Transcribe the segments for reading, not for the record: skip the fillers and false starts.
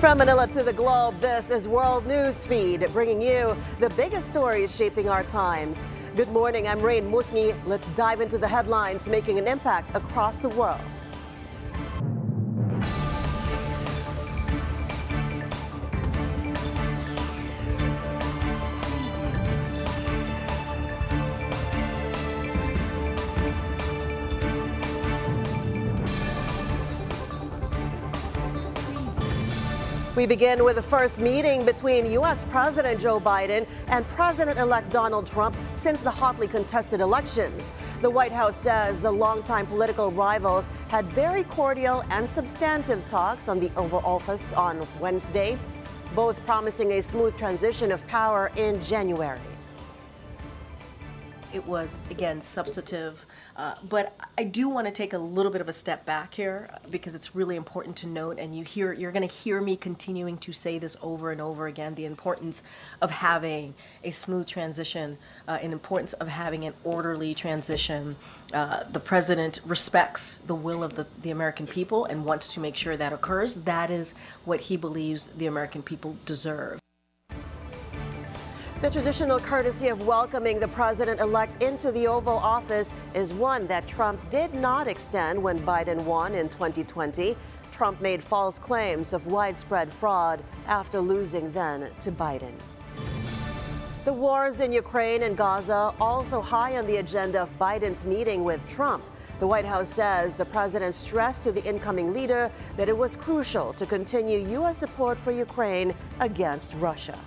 From Manila to the globe, this is World Newsfeed, bringing you the biggest stories shaping our times. Good morning, I'm Raine Musñgi. Let's dive into the headlines making an impact across the world. We begin with the first meeting between U.S. President Joe Biden and President-elect Donald Trump since the hotly contested elections. The White House says the longtime political rivals had very cordial and substantive talks on the Oval Office on Wednesday, both promising a smooth transition of power in January. It was, again, substantive, but I do want to take a little bit of a step back here because it's really important to note, and you're going to hear me continuing to say this over and over again, the importance of having a smooth transition, and importance of having an orderly transition. The president respects the will of the American people and wants to make sure that occurs. That is what he believes the American people deserve. The traditional courtesy of welcoming the president-elect into the Oval Office is one that Trump did not extend when Biden won in 2020. Trump made false claims of widespread fraud after losing then to Biden. The wars in Ukraine and Gaza also high on the agenda of Biden's meeting with Trump. The White House says the president stressed to the incoming leader that it was crucial to continue U.S. support for Ukraine against Russia.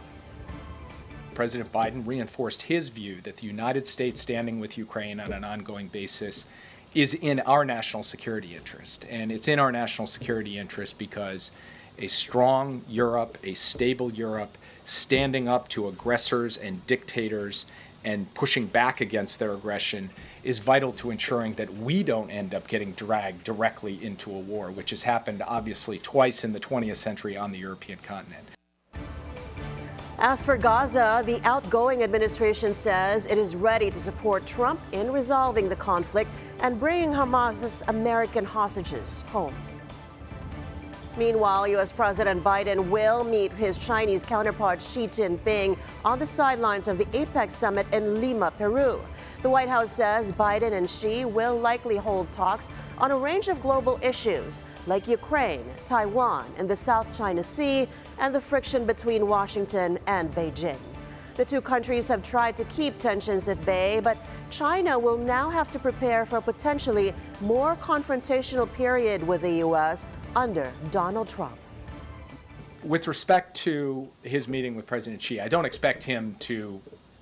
President Biden reinforced his view that the United States standing with Ukraine on an ongoing basis is in our national security interest. And it's in our national security interest because a strong Europe, a stable Europe, standing up to aggressors and dictators and pushing back against their aggression is vital to ensuring that we don't end up getting dragged directly into a war, which has happened obviously twice in the 20th century on the European continent. As for Gaza, the outgoing administration says it is ready to support Trump in resolving the conflict and bringing Hamas's American hostages home. Meanwhile, U.S. President Biden will meet his Chinese counterpart Xi Jinping on the sidelines of the APEC summit in Lima, Peru. The White House says Biden and Xi will likely hold talks on a range of global issues like Ukraine, Taiwan, and the South China Sea, and the friction between Washington and Beijing. The two countries have tried to keep tensions at bay, but China will now have to prepare for a potentially more confrontational period with the U.S. under Donald Trump. With respect to his meeting with President Xi, I don't expect him to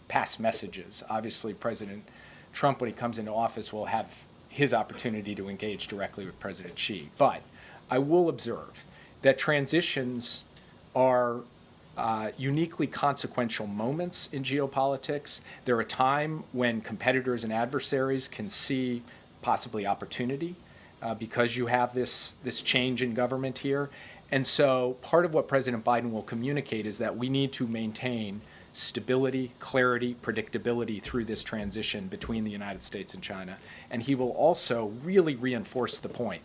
pass messages. Obviously, President Trump, when he comes into office, will have his opportunity to engage directly with President Xi. But I will observe that transitions are uniquely consequential moments in geopolitics. They're a time when competitors and adversaries can see possibly opportunity because you have this change in government here. And so part of what President Biden will communicate is that we need to maintain stability, clarity, predictability through this transition between the United States and China. And he will also really reinforce the point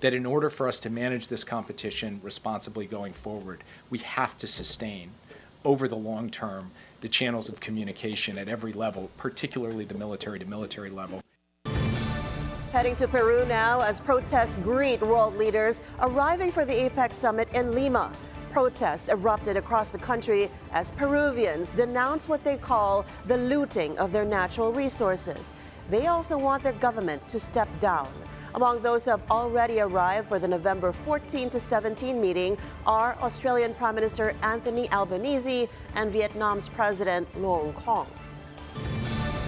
that in order for us to manage this competition responsibly going forward, we have to sustain over the long term the channels of communication at every level, particularly the military-to-military level. Heading to Peru now as protests greet world leaders arriving for the APEC summit in Lima. Protests erupted across the country as Peruvians denounce what they call the looting of their natural resources. They also want their government to step down. Among those who have already arrived for the November 14 to 17 meeting are Australian Prime Minister Anthony Albanese and Vietnam's President Loong Quang.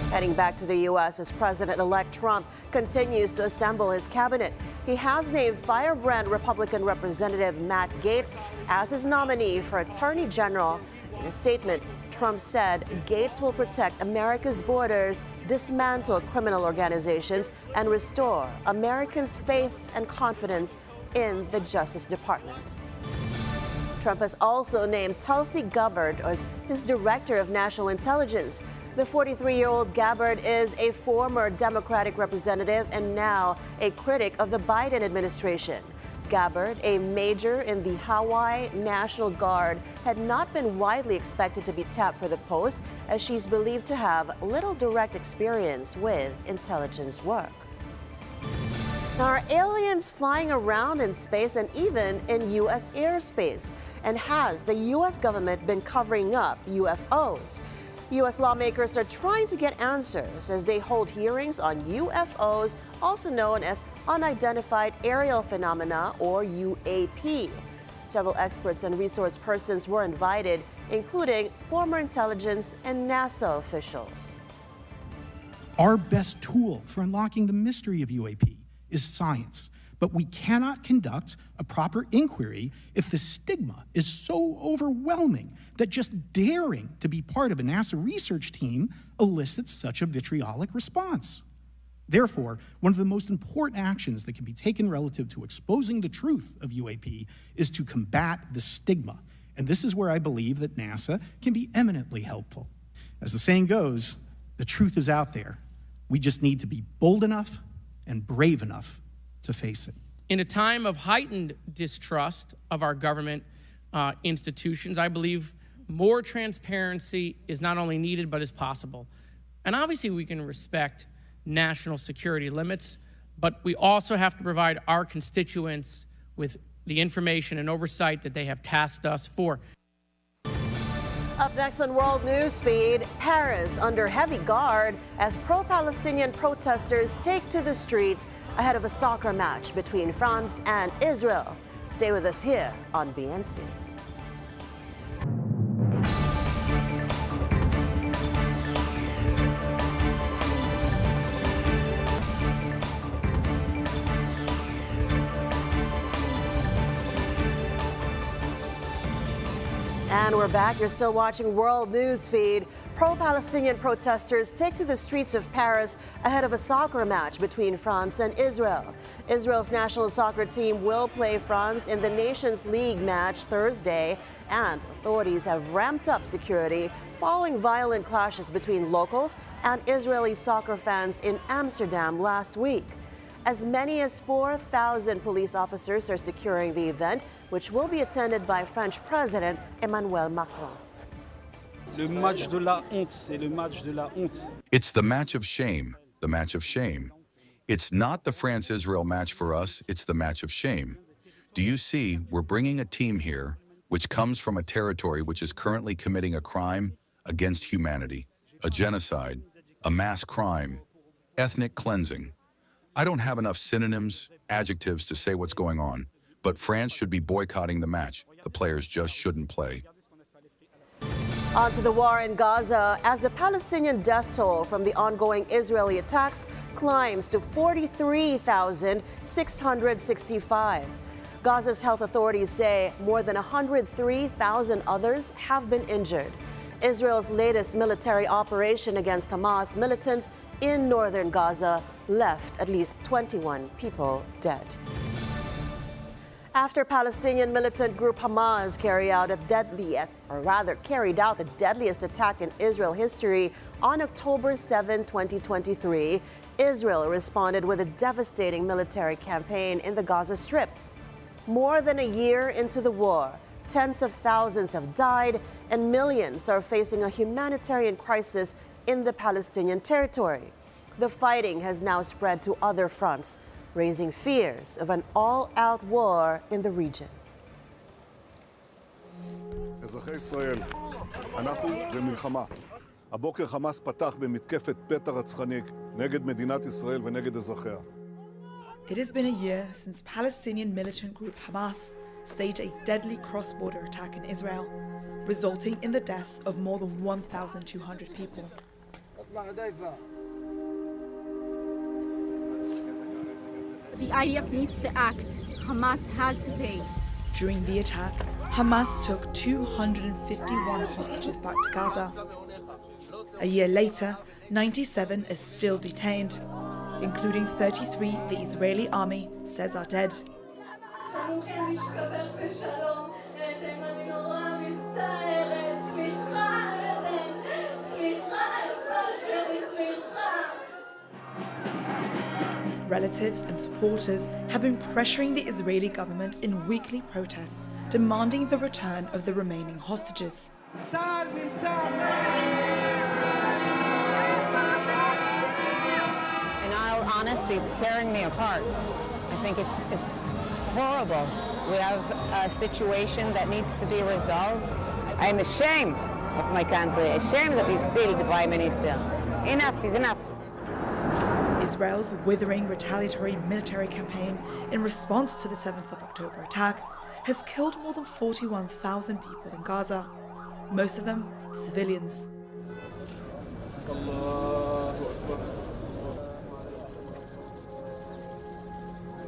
Heading back to the U.S. as President-elect Trump continues to assemble his cabinet. He has named firebrand Republican Representative Matt Gaetz as his nominee for Attorney General. In a statement, Trump said Gaetz will protect America's borders, dismantle criminal organizations, and restore Americans' faith and confidence in the Justice Department. Trump has also named Tulsi Gabbard as his Director of National Intelligence. The 43-year-old Gabbard is a former Democratic representative and now a critic of the Biden administration. Gabbard, a major in the Hawaii National Guard, had not been widely expected to be tapped for the post, as she's believed to have little direct experience with intelligence work. Now, are aliens flying around in space and even in U.S. airspace? And has the U.S. government been covering up UFOs? U.S. lawmakers are trying to get answers as they hold hearings on UFOs, also known as Unidentified Aerial Phenomena, or UAP. Several experts and resource persons were invited, including former intelligence and NASA officials. Our best tool for unlocking the mystery of UAP is science, but we cannot conduct a proper inquiry if the stigma is so overwhelming that just daring to be part of a NASA research team elicits such a vitriolic response. Therefore, one of the most important actions that can be taken relative to exposing the truth of UAP is to combat the stigma. And this is where I believe that NASA can be eminently helpful. As the saying goes, the truth is out there. We just need to be bold enough and brave enough to face it. In a time of heightened distrust of our government institutions, I believe more transparency is not only needed, but is possible. And obviously we can respect national security limits, but we also have to provide our constituents with the information and oversight that they have tasked us for. Up next on World Newsfeed, Paris under heavy guard as pro-Palestinian protesters take to the streets ahead of a soccer match between France and Israel. Stay with us here on BNC. And we're back. You're still watching World Newsfeed. Pro-Palestinian protesters take to the streets of Paris ahead of a soccer match between France and Israel. Israel's national soccer team will play France in the Nations League match Thursday, and authorities have ramped up security following violent clashes between locals and Israeli soccer fans in Amsterdam last week. As many as 4,000 police officers are securing the event, which will be attended by French President Emmanuel Macron. Le match de la honte, c'est le match de la honte. It's the match of shame, the match of shame. It's not the France-Israel match for us, it's the match of shame. Do you see, we're bringing a team here which comes from a territory which is currently committing a crime against humanity, a genocide, a mass crime, ethnic cleansing. I don't have enough synonyms, adjectives to say what's going on, but France should be boycotting the match. The players just shouldn't play. On to the war in Gaza as the Palestinian death toll from the ongoing Israeli attacks climbs to 43,665. Gaza's health authorities say more than 103,000 others have been injured. Israel's latest military operation against Hamas militants in northern Gaza left at least 21 people dead. After Palestinian militant group Hamas carried out the deadliest attack in Israel history on October 7, 2023, Israel responded with a devastating military campaign in the Gaza Strip. More than a year into the war, tens of thousands have died and millions are facing a humanitarian crisis in the Palestinian territory. The fighting has now spread to other fronts, raising fears of an all-out war in the region. אזרחי ישראל, אנחנו במלחמה. הבוקר חמאס פתח במתקפת פתע רצחני נגד מדינת ישראל ונגד אזרחיה. It has been a year since Palestinian militant group Hamas staged a deadly cross-border attack in Israel, resulting in the deaths of more than 1,200 people. The IDF needs to act. Hamas has to pay. During the attack, Hamas took 251 hostages back to Gaza. A year later, 97 are still detained, including 33 the Israeli army says are dead. relatives and supporters have been pressuring the Israeli government in weekly protests, demanding the return of the remaining hostages. In all honesty, it's tearing me apart. I think it's horrible. We have a situation that needs to be resolved. I am ashamed of my country, ashamed that he's still the Prime Minister. Enough is enough. Israel's withering retaliatory military campaign in response to the 7th of October attack has killed more than 41,000 people in Gaza, most of them civilians.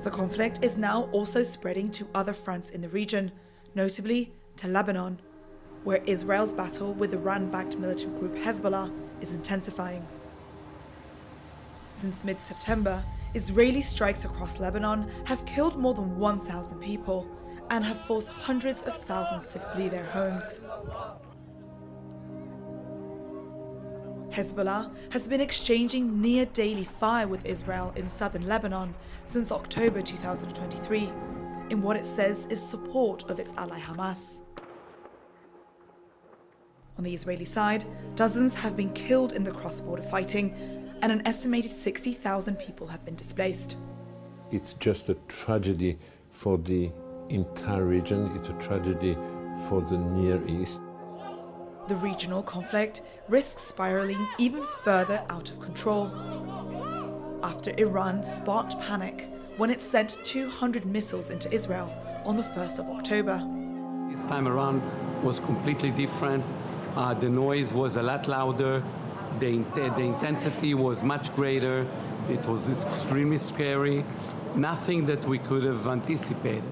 The conflict is now also spreading to other fronts in the region, notably to Lebanon, where Israel's battle with Iran-backed militant group Hezbollah is intensifying. Since mid-September, Israeli strikes across Lebanon have killed more than 1,000 people and have forced hundreds of thousands to flee their homes. Hezbollah has been exchanging near-daily fire with Israel in southern Lebanon since October 2023, in what it says is support of its ally Hamas. On the Israeli side, dozens have been killed in the cross-border fighting, and an estimated 60,000 people have been displaced. It's just a tragedy for the entire region. It's a tragedy for the Near East. The regional conflict risks spiraling even further out of control after Iran sparked panic when it sent 200 missiles into Israel on the 1st of October. This time around was completely different. The noise was a lot louder. The intensity was much greater. It was extremely scary. Nothing that we could have anticipated.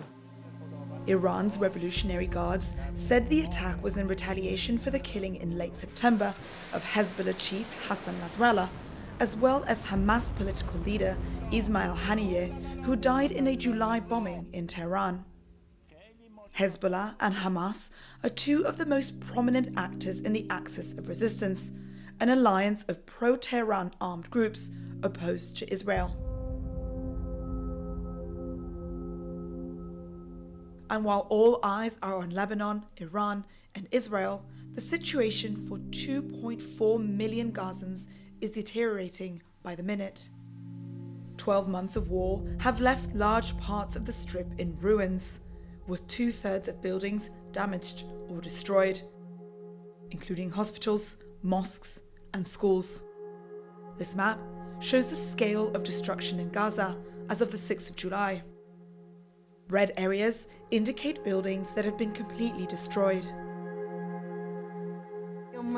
Iran's Revolutionary Guards said the attack was in retaliation for the killing in late September of Hezbollah chief Hassan Nasrallah, as well as Hamas political leader Ismail Haniyeh, who died in a July bombing in Tehran. Hezbollah and Hamas are two of the most prominent actors in the Axis of Resistance, an alliance of pro-Tehran armed groups opposed to Israel. And while all eyes are on Lebanon, Iran, and Israel, the situation for 2.4 million Gazans is deteriorating by the minute. 12 months of war have left large parts of the Strip in ruins, with 2/3 of buildings damaged or destroyed, including hospitals, mosques, and schools. This map shows the scale of destruction in Gaza as of the 6th of July. Red areas indicate buildings that have been completely destroyed.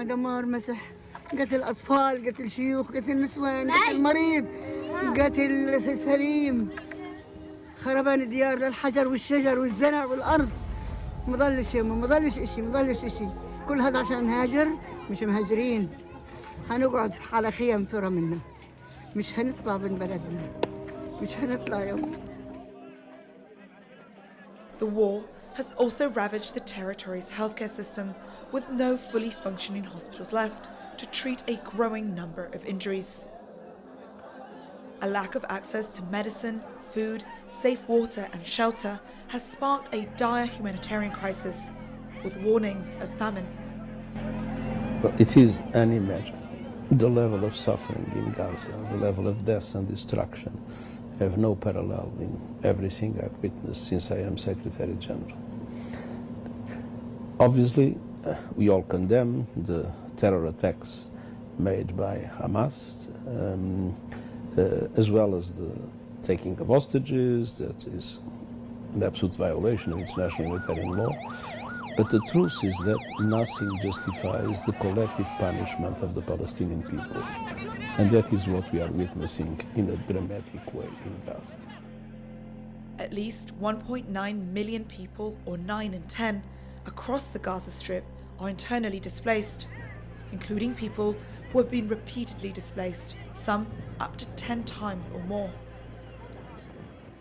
دمار مسح قتل أطفال قتل شيوخ قتل نسوان قتل مريض قتل سليم خربان الديار للحجر والشجر والزرع والأرض ما ضلش إشي كل هذا عشان نهاجر مش مهاجرين هنقعد على خيام ترى منا مش هنطلع من بلدنا مش هنطلع يوم. The war has also ravaged the territory's healthcare system, with no fully functioning hospitals left to treat a growing number of injuries. A lack of access to medicine, food, safe water and shelter has sparked a dire humanitarian crisis, with warnings of famine. Well, it is unimaginable. The level of suffering in Gaza, the level of death and destruction have no parallel in everything I've witnessed since I am Secretary General. Obviously, we all condemn the terror attacks made by Hamas, as well as the taking of hostages. That is an absolute violation of international humanitarian law. But the truth is that nothing justifies the collective punishment of the Palestinian people. And that is what we are witnessing in a dramatic way in Gaza. At least 1.9 million people, or 9 in 10, across the Gaza Strip are internally displaced, including people who have been repeatedly displaced, some up to 10 times or more.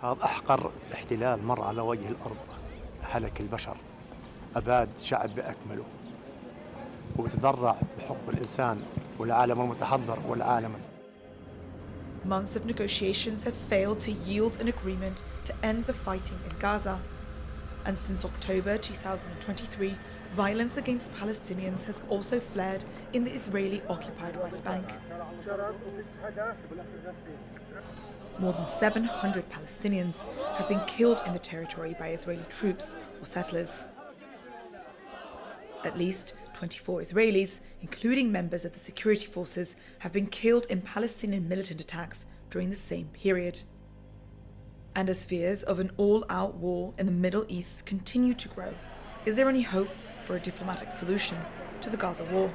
هذا أحقر احتلال مر على وجه الأرض، هلك البشر، أباد شعب بأكمله، وبتضرع بحقوق الإنسان والعالم المتحضر والعالم. months of negotiations have failed to yield an agreement to end the fighting in Gaza. And since October 2023, violence against Palestinians has also flared in the Israeli-occupied West Bank. More than 700 Palestinians have been killed in the territory by Israeli troops or settlers. At least 24 Israelis, including members of the security forces, have been killed in Palestinian militant attacks during the same period. And as fears of an all-out war in the Middle East continue to grow, is there any hope for a diplomatic solution to the Gaza war?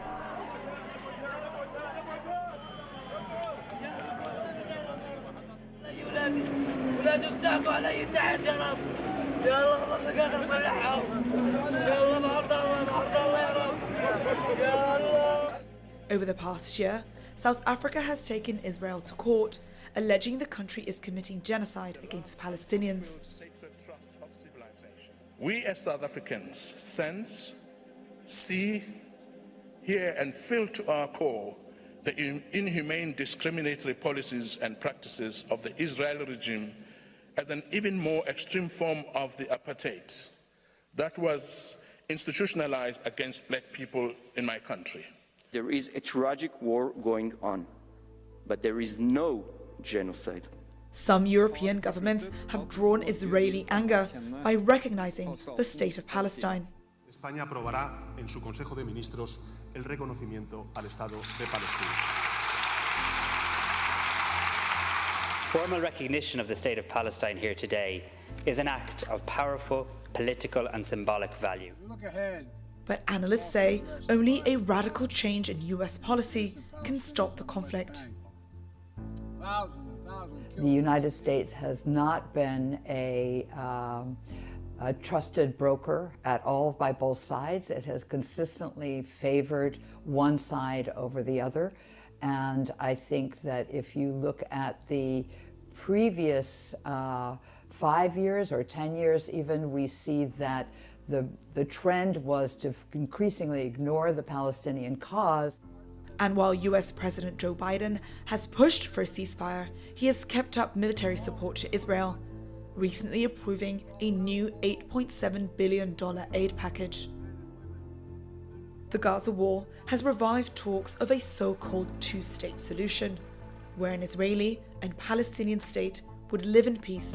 Over the past year, South Africa has taken Israel to court, alleging the country is committing genocide against Palestinians. We as South Africans sense, see, hear and feel to our core the inhumane discriminatory policies and practices of the Israeli regime as an even more extreme form of the apartheid that was institutionalized against black people in my country. There is a tragic war going on, but there is no genocide. Some European governments have drawn Israeli anger by recognizing the state of Palestine. España aprobará en su Consejo de Ministros el reconocimiento al Estado de Palestina. Formal recognition of the State of Palestine here today is an act of powerful political and symbolic value. Look ahead. But analysts say only a radical change in US policy can stop the conflict. The United States has not been a trusted broker at all by both sides. It has consistently favored one side over the other. And I think that if you look at the previous 5 years or 10 years even, we see that the trend was to increasingly ignore the Palestinian cause. And while US President Joe Biden has pushed for a ceasefire, he has kept up military support to Israel, recently approving a new $8.7 billion aid package. The Gaza war has revived talks of a so-called two-state solution, where an Israeli and Palestinian state would live in peace.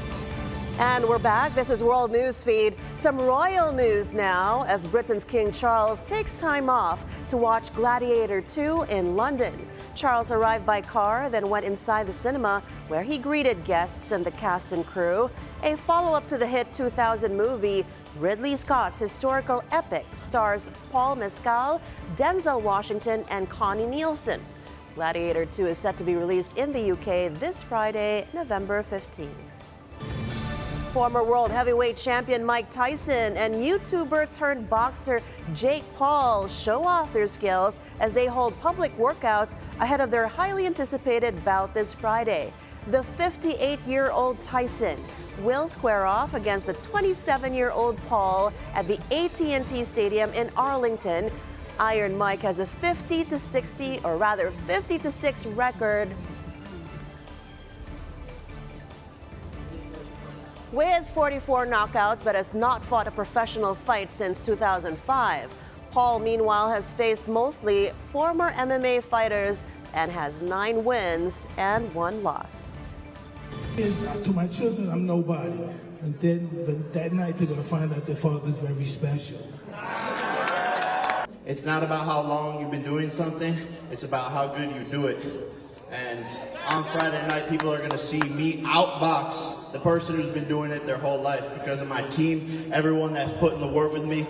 And we're back. This is World Newsfeed. Some royal news now as Britain's King Charles takes time off to watch Gladiator 2 in London. Charles arrived by car, then went inside the cinema where he greeted guests and the cast and crew. A follow-up to the hit 2000 movie, Ridley Scott's historical epic stars Paul Mescal, Denzel Washington, and Connie Nielsen. Gladiator 2 is set to be released in the UK this Friday, November 15th. Former world heavyweight champion Mike Tyson and YouTuber turned boxer Jake Paul show off their skills as they hold public workouts ahead of their highly anticipated bout this Friday. The 58-year-old Tyson will square off against the 27-year-old Paul at the AT&T Stadium in Arlington. Iron Mike has a 50-6 record with 44 knockouts, but has not fought a professional fight since 2005. Paul, meanwhile, has faced mostly former MMA fighters and has 9 wins and 1 loss. To my children, I'm nobody. And then that night, they're going to find out their father's very special. It's not about how long you've been doing something. It's about how good you do it. And on Friday night, people are going to see me outbox the person who's been doing it their whole life because of my team, everyone that's put in the work with me.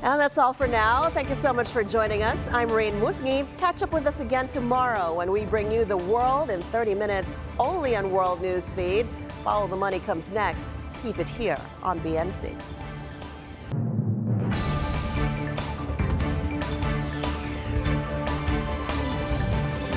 And that's all for now. Thank you so much for joining us. I'm Raine Musñgi. Catch up with us again tomorrow when we bring you the world in 30 minutes only on World Newsfeed. Follow the Money comes next. Keep it here on BNC.